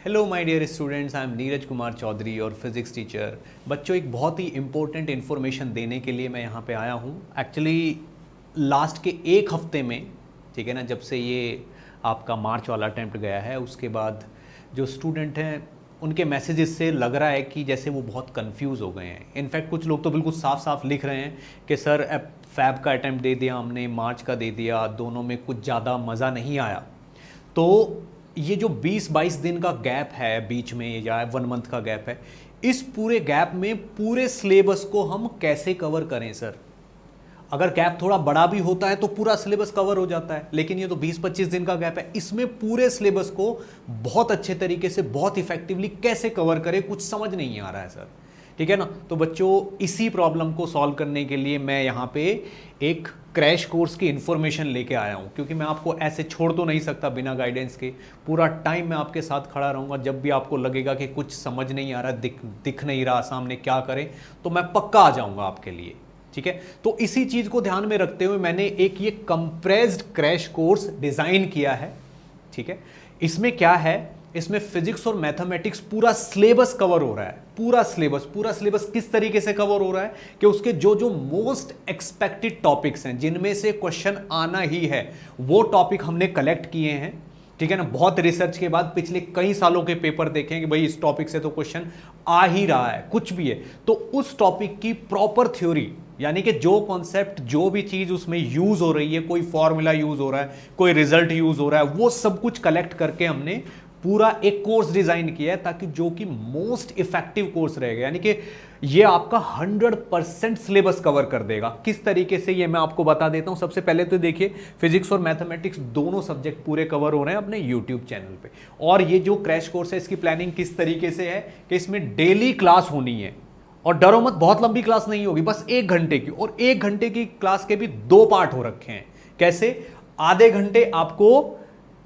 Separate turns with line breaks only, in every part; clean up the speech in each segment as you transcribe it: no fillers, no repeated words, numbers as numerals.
Hello my dear students, I am Neeraj Kumar Chaudhary और physics teacher. बच्चों, एक बहुत ही इम्पोर्टेंट इन्फॉर्मेशन देने के लिए मैं यहाँ पे आया हूँ। एक्चुअली लास्ट के एक हफ्ते में, ठीक है ना, जब से ये आपका मार्च वाला अटैम्प्ट गया है, उसके बाद जो स्टूडेंट हैं उनके मैसेजेस से लग रहा है कि जैसे वो बहुत कंफ्यूज हो गए हैं। इनफैक्ट कुछ लोग तो बिल्कुल साफ साफ लिख रहे हैं कि सर अब फैब का अटैम्प्ट दे दिया हमने, मार्च का दे दिया, दोनों में कुछ ज़्यादा मज़ा नहीं आया। तो ये जो 20-22 दिन का गैप है बीच में, या 1 मंथ का गैप है, इस पूरे गैप में पूरे सिलेबस को हम कैसे कवर करें सर? अगर गैप थोड़ा बड़ा भी होता है तो पूरा सिलेबस कवर हो जाता है, लेकिन ये तो 20-25 दिन का गैप है, इसमें पूरे सिलेबस को बहुत अच्छे तरीके से, बहुत इफेक्टिवली कैसे कवर करें, कुछ समझ नहीं आ रहा है सर। ठीक है ना? तो बच्चों, इसी प्रॉब्लम को सॉल्व करने के लिए मैं यहाँ पे एक क्रैश कोर्स की इन्फॉर्मेशन लेके आया हूँ, क्योंकि मैं आपको ऐसे छोड़ तो नहीं सकता बिना गाइडेंस के। पूरा टाइम मैं आपके साथ खड़ा रहूँगा। जब भी आपको लगेगा कि कुछ समझ नहीं आ रहा, दिख नहीं रहा सामने क्या करें, तो मैं पक्का आ जाऊँगा आपके लिए। ठीक है? तो इसी चीज़ को ध्यान में रखते हुए मैंने एक ये कंप्रेस्ड क्रैश कोर्स डिज़ाइन किया है। ठीक है? इसमें क्या है, इसमें फिजिक्स और मैथमेटिक्स पूरा सिलेबस कवर हो रहा है। पूरा सिलेबस किस तरीके से कवर हो रहा है कि उसके जो जो मोस्ट एक्सपेक्टेड टॉपिक्स हैं, जिनमें से क्वेश्चन आना ही है, वो टॉपिक हमने कलेक्ट किए हैं। ठीक है ना? बहुत रिसर्च के बाद पिछले कई सालों के पेपर देखें कि भाई इस टॉपिक से तो क्वेश्चन आ ही रहा है, कुछ भी है, तो उस टॉपिक की प्रॉपर थ्योरी, यानी कि जो कॉन्सेप्ट, जो भी चीज उसमें यूज हो रही है, कोई फॉर्मूला यूज हो रहा है, कोई रिजल्ट यूज हो रहा है, वो सब कुछ कलेक्ट करके हमने पूरा एक कोर्स डिजाइन किया है, ताकि जो कि मोस्ट इफेक्टिव कोर्स रहेगा, यानी कि ये आपका 100% सिलेबस कवर कर देगा। किस तरीके से, ये मैं आपको बता देता हूं। सबसे पहले तो देखिए, फिजिक्स और मैथमेटिक्स दोनों सब्जेक्ट पूरे कवर हो रहे हैं अपने यूट्यूब चैनल पे। और ये जो क्रैश कोर्स है, इसकी प्लानिंग किस तरीके से है कि इसमें डेली क्लास होनी है। और डरो मत, बहुत लंबी क्लास नहीं होगी, बस 1 घंटे की। और 1 घंटे की क्लास के भी 2 पार्ट हो रखे हैं। कैसे? आधे घंटे आपको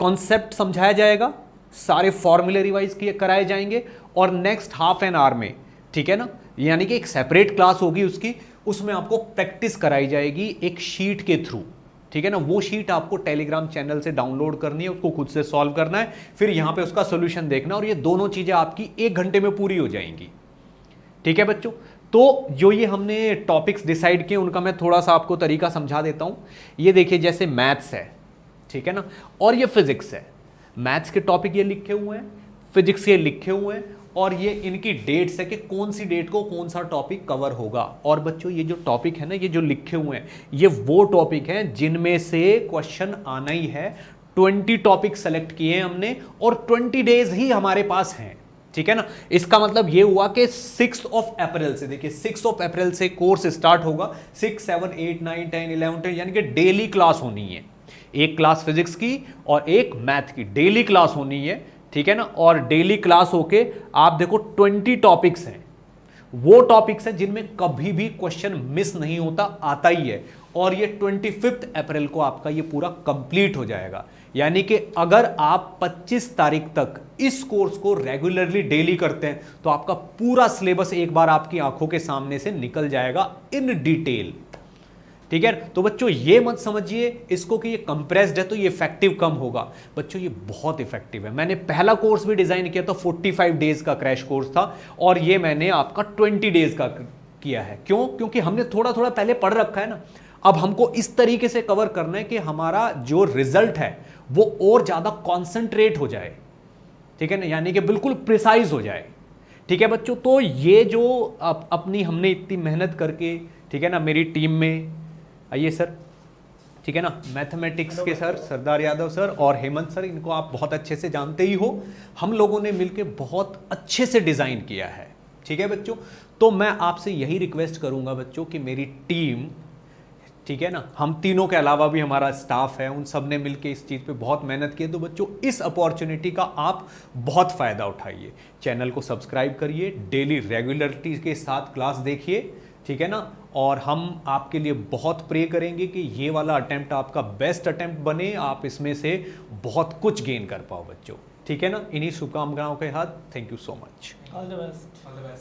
कॉन्सेप्ट समझाया जाएगा, सारे फॉर्मूले रिवाइज किए कराए जाएंगे, और नेक्स्ट हाफ एन आवर में, ठीक है ना, यानी कि एक सेपरेट क्लास होगी उसकी, उसमें आपको प्रैक्टिस कराई जाएगी एक शीट के थ्रू। ठीक है ना? वो शीट आपको टेलीग्राम चैनल से डाउनलोड करनी है, उसको खुद से सॉल्व करना है, फिर यहां पे उसका सोल्यूशन देखना, और ये दोनों चीजें आपकी 1 घंटे में पूरी हो जाएंगी। ठीक है बच्चों? तो जो ये हमने टॉपिक्स डिसाइड किए, उनका मैं थोड़ा सा आपको तरीका समझा देता हूं। ये देखिए, जैसे मैथ्स है, ठीक है ना, और ये फिजिक्स है। मैथ्स के टॉपिक ये लिखे हुए हैं, फिजिक्स ये लिखे हुए हैं, और ये इनकी डेट्स है कि कौन सी डेट को कौन सा टॉपिक कवर होगा। और बच्चों, ये जो टॉपिक है ना, ये जो लिखे हुए हैं, ये वो टॉपिक हैं जिनमें से क्वेश्चन आना ही है। 20 टॉपिक सेलेक्ट किए हैं हमने, और 20 डेज ही हमारे पास हैं। ठीक है ना? इसका मतलब ये हुआ कि 6 अप्रैल से, देखिए 6 अप्रैल से कोर्स स्टार्ट होगा। 6, 7, 8, 9, 10, 11, 10, यानी कि डेली क्लास होनी है। एक क्लास फिजिक्स की और एक मैथ की डेली क्लास होनी है। ठीक है ना? और डेली क्लास होके आप देखो 20 टॉपिक्स हैं, वो टॉपिक्स हैं जिनमें कभी भी क्वेश्चन मिस नहीं होता, आता ही है। और ये 25 अप्रैल को आपका ये पूरा कंप्लीट हो जाएगा। यानी कि अगर आप 25 तारीख तक इस कोर्स को रेगुलरली डेली करते हैं, तो आपका पूरा सिलेबस एक बार आपकी आंखों के सामने से निकल जाएगा इन डिटेल। ठीक है? तो बच्चों, ये मत समझिए इसको कि ये कंप्रेस्ड है तो ये इफेक्टिव कम होगा। बच्चों, ये बहुत इफेक्टिव है। मैंने पहला कोर्स भी डिजाइन किया था, 45 डेज का क्रैश कोर्स था, और ये मैंने आपका 20 डेज का किया है। क्यों? क्योंकि हमने थोड़ा थोड़ा पहले पढ़ रखा है ना। अब हमको इस तरीके से कवर करना है कि हमारा जो रिजल्ट है वो और ज्यादा कॉन्सेंट्रेट हो जाए। ठीक है ना? यानी कि बिल्कुल प्रिसाइज हो जाए। ठीक है बच्चों? तो ये जो अपनी हमने इतनी मेहनत करके, ठीक है ना, मेरी टीम में आइए सर, ठीक है ना, मैथमेटिक्स के सर सरदार यादव सर और हेमंत सर, इनको आप बहुत अच्छे से जानते ही हो, हम लोगों ने मिलकर बहुत अच्छे से डिज़ाइन किया है। ठीक है बच्चों? तो मैं आपसे यही रिक्वेस्ट करूंगा बच्चों कि मेरी टीम, ठीक है ना, हम तीनों के अलावा भी हमारा स्टाफ है, उन सब ने मिलकर इस चीज़ पे बहुत मेहनत की है। तो बच्चों, इस अपॉर्चुनिटी का आप बहुत फ़ायदा उठाइए। चैनल को सब्सक्राइब करिए, डेली रेगुलरिटी के साथ क्लास देखिए। ठीक है ना? और हम आपके लिए बहुत प्रे करेंगे कि ये वाला अटेम्प्ट आपका बेस्ट अटेम्प्ट बने, आप इसमें से बहुत कुछ गेन कर पाओ बच्चों। ठीक है ना? इन्हीं शुभकामनाओं के साथ, thank you so much.
All the best.